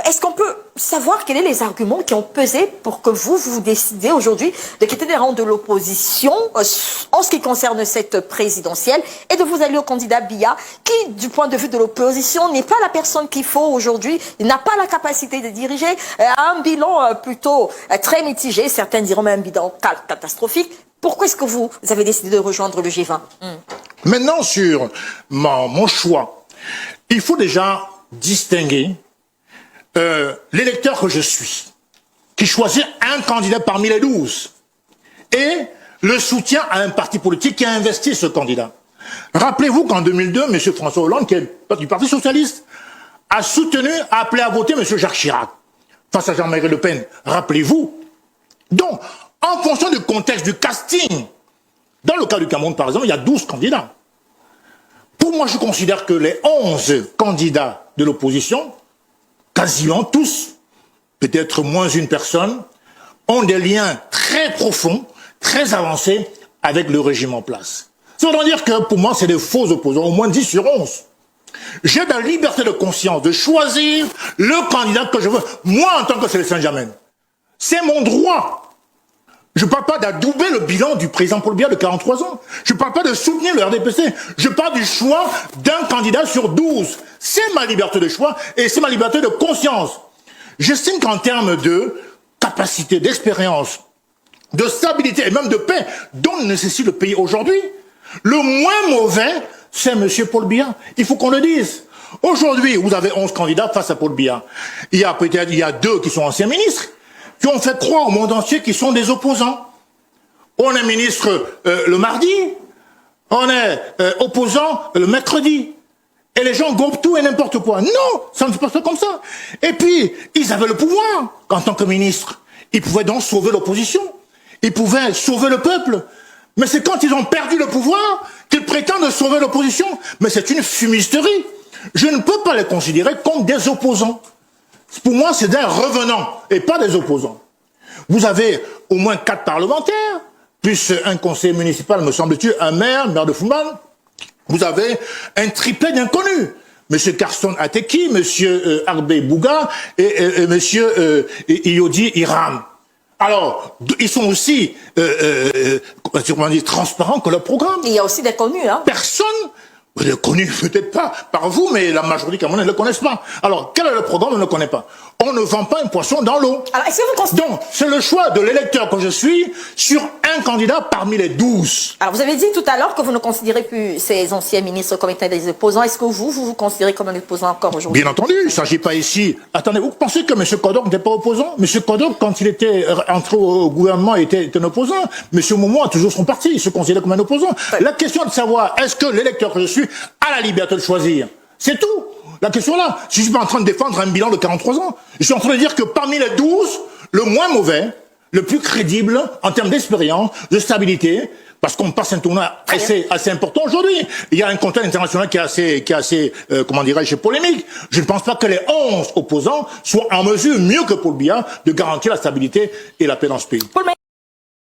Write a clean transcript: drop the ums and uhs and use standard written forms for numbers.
est-ce qu'on peut savoir quels sont les arguments qui ont pesé pour que vous décidez aujourd'hui de quitter les rangs de l'opposition en ce qui concerne cette présidentielle et de vous allier au candidat Biya qui, du point de vue de l'opposition, n'est pas la personne qu'il faut aujourd'hui, il n'a pas la capacité de diriger, a un bilan plutôt très mitigé, certains diront même un bilan catastrophique. Pourquoi est-ce que vous avez décidé de rejoindre le G20? Maintenant, sur mon choix, il faut déjà distinguer l'électeur que je suis, qui choisit un candidat parmi les 12, et le soutien à un parti politique qui a investi ce candidat. Rappelez-vous qu'en 2002, M. François Hollande, qui est du Parti Socialiste, a appelé à voter M. Jacques Chirac, face à Jean-Marie Le Pen. Rappelez-vous. Donc, en fonction du contexte du casting, dans le cas du Cameroun, par exemple, il y a 12 candidats. Pour moi, je considère que les 11 candidats de l'opposition, quasiment tous, peut-être moins une personne, ont des liens très profonds, très avancés avec le régime en place. Ça veut dire que pour moi, c'est des faux opposants, au moins 10 sur 11. J'ai la liberté de conscience de choisir le candidat que je veux, moi en tant que Célestin Djamène. C'est mon droit. Je ne parle pas d'adouber le bilan du président Paul Biya de 43 ans. Je ne parle pas de soutenir le RDPC. Je parle du choix d'un candidat sur 12. C'est ma liberté de choix et c'est ma liberté de conscience. J'estime qu'en termes de capacité, d'expérience, de stabilité et même de paix dont nécessite le pays aujourd'hui, le moins mauvais, c'est M. Paul Biya. Il faut qu'on le dise. Aujourd'hui, vous avez 11 candidats face à Paul Biya. Il y a 2 qui sont anciens ministres, qui ont fait croire au monde entier qu'ils sont des opposants. On est ministre le mardi, on est opposant le mercredi. Et les gens gobent tout et n'importe quoi. Non, ça ne se passe pas comme ça. Et puis, ils avaient le pouvoir en tant que ministre. Ils pouvaient donc sauver l'opposition. Ils pouvaient sauver le peuple. Mais c'est quand ils ont perdu le pouvoir qu'ils prétendent sauver l'opposition. Mais c'est une fumisterie. Je ne peux pas les considérer comme des opposants. Pour moi, c'est des revenants et pas des opposants. Vous avez au moins 4 parlementaires, plus un conseiller municipal, me semble-t-il, un maire de Fumban. Vous avez un triplet d'inconnus. Monsieur Carson Ateki, monsieur Arbé Bouga et monsieur Iodi Iram. Alors, ils sont aussi transparents que leur programme. Il y a aussi des connus, hein. Personne, les connus peut-être pas par vous, mais la majorité camerounaise ne le connaissent pas. Alors, quel est le programme? On ne le connaît pas. On ne vend pas un poisson dans l'eau. Alors, est-ce que vous considérez... Donc, c'est le choix de l'électeur que je suis sur un candidat parmi les 12. Alors, vous avez dit tout à l'heure que vous ne considérez plus ces anciens ministres comme étant des opposants. Est-ce que vous considérez comme un opposant encore aujourd'hui? Bien entendu, il ne s'agit pas ici... Attendez, vous pensez que M. Kodok n'était pas opposant? M. Kodok, quand il était entré au gouvernement, était un opposant. M. Momo a toujours son parti, il se considère comme un opposant. Ouais. La question est de savoir, est-ce que l'électeur que je suis a la liberté de choisir? C'est tout. La question là, si je suis pas en train de défendre un bilan de 43 ans, je suis en train de dire que parmi les 12, le moins mauvais, le plus crédible en termes d'expérience, de stabilité, parce qu'on passe un tournoi assez important aujourd'hui. Il y a un contexte international qui est assez comment dirais-je, polémique. Je ne pense pas que les 11 opposants soient en mesure, mieux que Paul Biya, de garantir la stabilité et la paix dans ce pays.